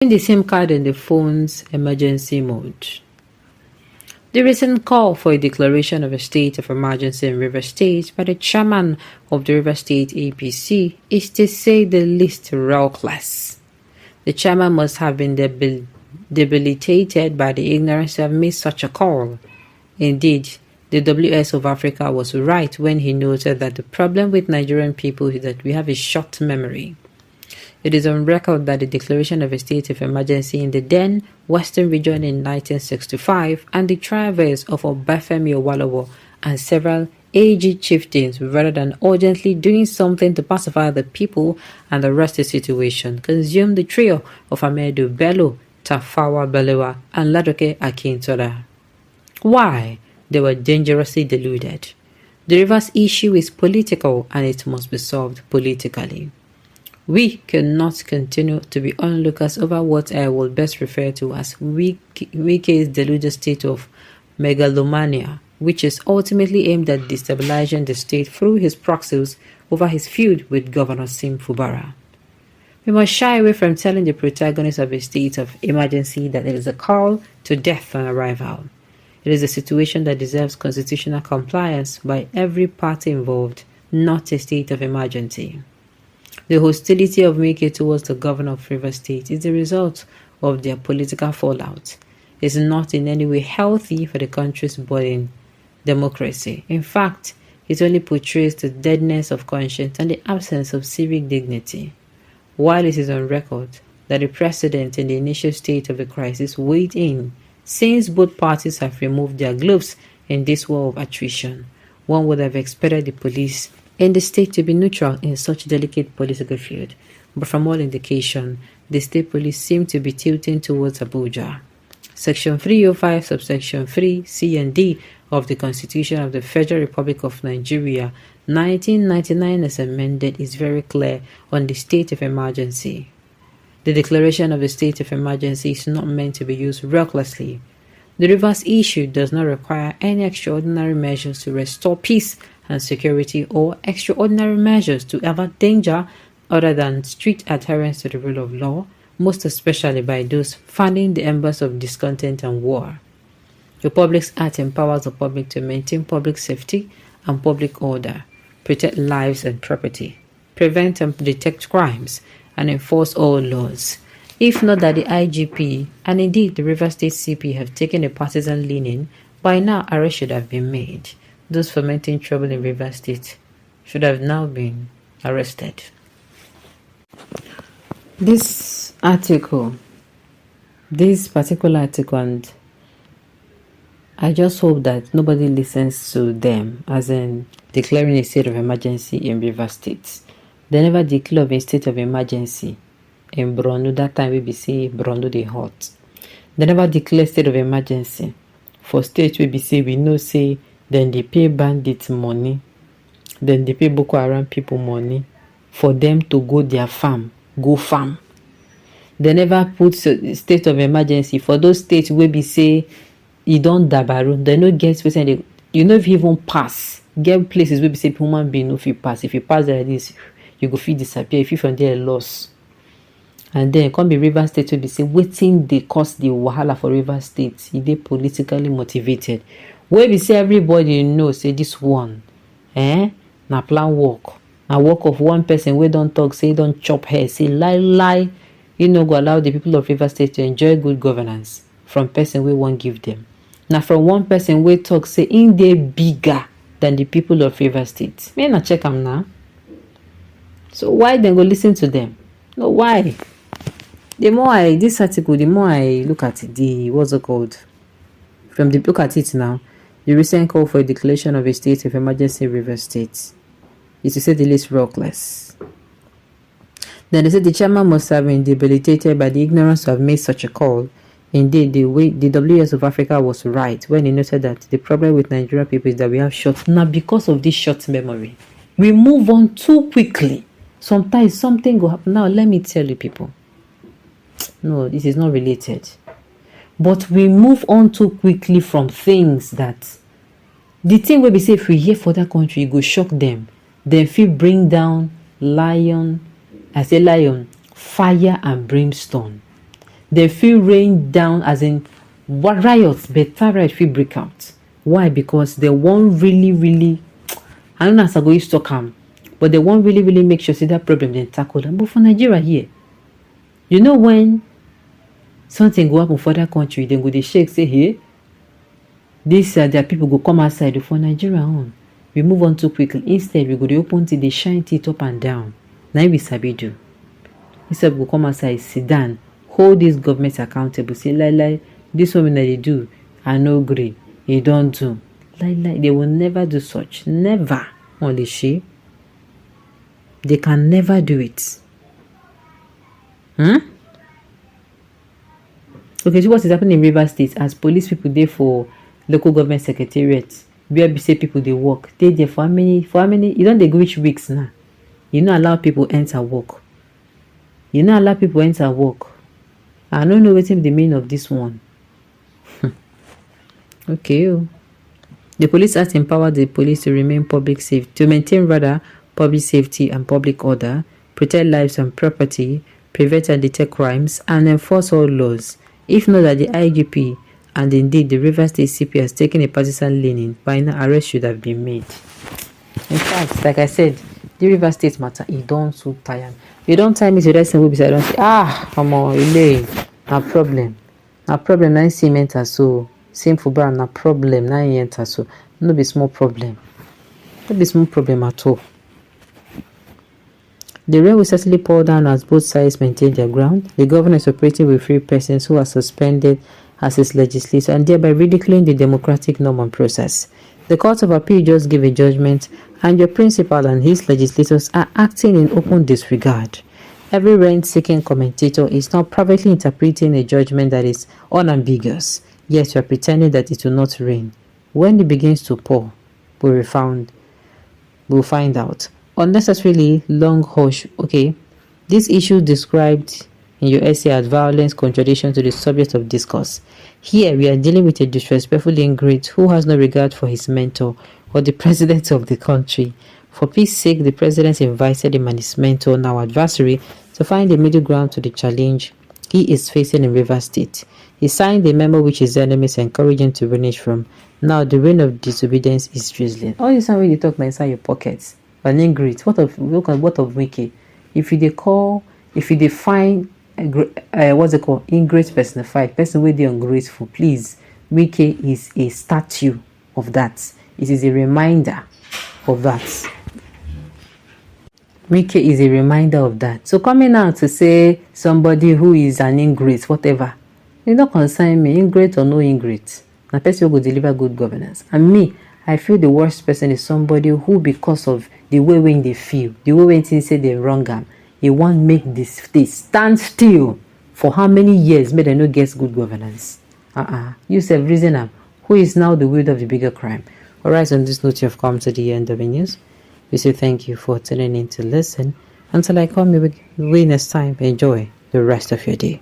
In the SIM card in the phone's emergency mode. The recent call for a declaration of a state of emergency in Rivers State by the chairman of the Rivers State APC is, to say the least, reckless. The chairman must have been debilitated by the ignorance to have made such a call. Indeed, the WS of Africa was right when he noted that the problem with Nigerian people is that we have a short memory. It is on record that the declaration of a state of emergency in the then Western region in 1965 and the traverse of Obafemi Awolowo and several aged chieftains, rather than urgently doing something to pacify the people and arrest the situation, consumed the trio of Ahmedu Bello, Tafawa Balewa, and Ladoke Akintola. Why? They were dangerously deluded. The Rivers issue is political and it must be solved politically. We cannot continue to be onlookers over what I will best refer to as Wike's deluded state of megalomania, which is ultimately aimed at destabilizing the state through his proxies over his feud with Governor Sim Fubara. We must shy away from telling the protagonists of a state of emergency that it is a call to death on arrival. It is a situation that deserves constitutional compliance by every party involved, not a state of emergency. The hostility of Wike towards the governor of Rivers State is the result of their political fallout. It is not in any way healthy for the country's budding democracy. In fact, it only portrays the deadness of conscience and the absence of civic dignity. While it is on record that the president in the initial state of the crisis weighed in, since both parties have removed their gloves in this war of attrition, one would have expected the police in the state to be neutral in such delicate political field, but from all indication, the state police seem to be tilting towards Abuja. Section 305, subsection 3, C and D of the Constitution of the Federal Republic of Nigeria, 1999 as amended, is very clear on the state of emergency. The declaration of the state of emergency is not meant to be used recklessly. The Rivers issue does not require any extraordinary measures to restore peace and security or extraordinary measures to avert danger other than strict adherence to the rule of law, most especially by those fanning the embers of discontent and war. The Public Act empowers the public to maintain public safety and public order, protect lives and property, prevent and detect crimes, and enforce all laws. If not that the IGP and indeed the Rivers State CP have taken a partisan leaning, by now arrests should have been made. Those fomenting trouble in Rivers State should have now been arrested. This particular article, and I just hope that nobody listens to them, as in declaring a state of emergency in Rivers State. They never declare a state of emergency in Borno. That time we be say Borno dey hot. They never declare state of emergency for states we be say we know say then they pay bandits money, then they pay Boko Haram people money for them to go their farm, go farm. They never put state of emergency for those states where be say you don't dabaru. They no get space and you know if you even pass. Get places where be say human being no if you pass. If you pass there like this, you go feel disappear. If you from there loss. And then come be Rivers State will be say waiting they cause the wahala for Rivers State. They politically motivated. Where we say everybody knows say this one, na plan work. Na work of one person we don't talk, say don't chop hair, say lie. You know go allow the people of Rivers State to enjoy good governance from person we won't give them. Now from one person we talk say in they bigger than the people of Rivers State. May not check them now. So why then go listen to them? No, why? The more this article, the more I look at it, what's it called? From the look at it now, the recent call for a declaration of a state of emergency in Rivers State is to say the least reckless. Then they said the chairman must have been debilitated by the ignorance to have made such a call. Indeed, the WS of Africa was right when he noted that the problem with Nigerian people is that we have short. Now, because of this short memory, we move on too quickly. Sometimes something will happen. Now, let me tell you people. No, this is not related. But we move on too quickly from things that the thing where we say if we hear for that country, you go shock them. Then if you bring down fire and brimstone. They feel rain down, as in what riots, better riot feel break out. Why? Because they won't really, I don't know as I go used to come, but they won't really make sure see that problem then tackle them. But for Nigeria here, you know, when something go happen for that country, then go they shake, say, hey, this their people go come outside. For Nigeria on, we move on too quickly. Instead, we go to open till they shine it up and down. Now we sabi do. Instead, we go come outside, sit down, hold this government accountable. Say, like this woman that they do, I no agree. They don't do. Like they will never do such. Never. Only she. They can never do it. Okay, so what is happening in Rivers State? As police people there for local government secretariat, where we say people they work, they there for how many? You don't they go which weeks now? You not allow people enter work. I don't know what's the meaning of this one. Okay. The Police Act empowered the police to maintain public safety and public order, protect lives and property, prevent and detect crimes, and enforce all laws. If not that the IGP and indeed the Rivers State CP has taken a partisan leaning, by now arrest should have been made. In fact, like I said, the Rivers State matter, it don't so tired. You don't tell me to rest and will be I don't say, come on, no problem. No problem, na cement so same for brown, no problem, na enter so no be small problem. No be small problem at all. The rain will certainly pour down as both sides maintain their ground. The governor is operating with 3 persons who are suspended as his legislator and thereby ridiculing the democratic norm and process. The Court of Appeal just gave a judgment, and your principal and his legislators are acting in open disregard. Every rent-seeking commentator is now privately interpreting a judgment that is unambiguous, yet you are pretending that it will not rain. When it begins to pour, we'll find out. Unnecessarily long hush. Okay, this issue described in your essay as violence contradiction to the subject of discourse. Here we are dealing with a disrespectful ingrate who has no regard for his mentor or the president of the country. For peace sake, the president invited him and his mentor, now adversary, to find a middle ground to the challenge he is facing in Rivers State. He signed a memo which his enemies encourage him to vanish from. Now the reign of disobedience is drizzling. All this time when you talk inside your pockets, an ingrate. What of Wike? If you define what's it called? Ingrate personified, person where they ungrateful. Please, Wike is a statue of that. It is a reminder of that. Wike is a reminder of that. So coming out to say somebody who is an ingrate, whatever, you don't concern me, ingrate or no ingrate. The person who will deliver good governance. And me, I feel the worst person is somebody who, because of the way when they feel, the way when things say they wrong them, they won't make this stand still for how many years may they not get good governance. You say reason up. Who is now the widow of the bigger crime? Alright, on this note, you have come to the end of the news. We say thank you for tuning in to listen. Until I come your way next time, enjoy the rest of your day.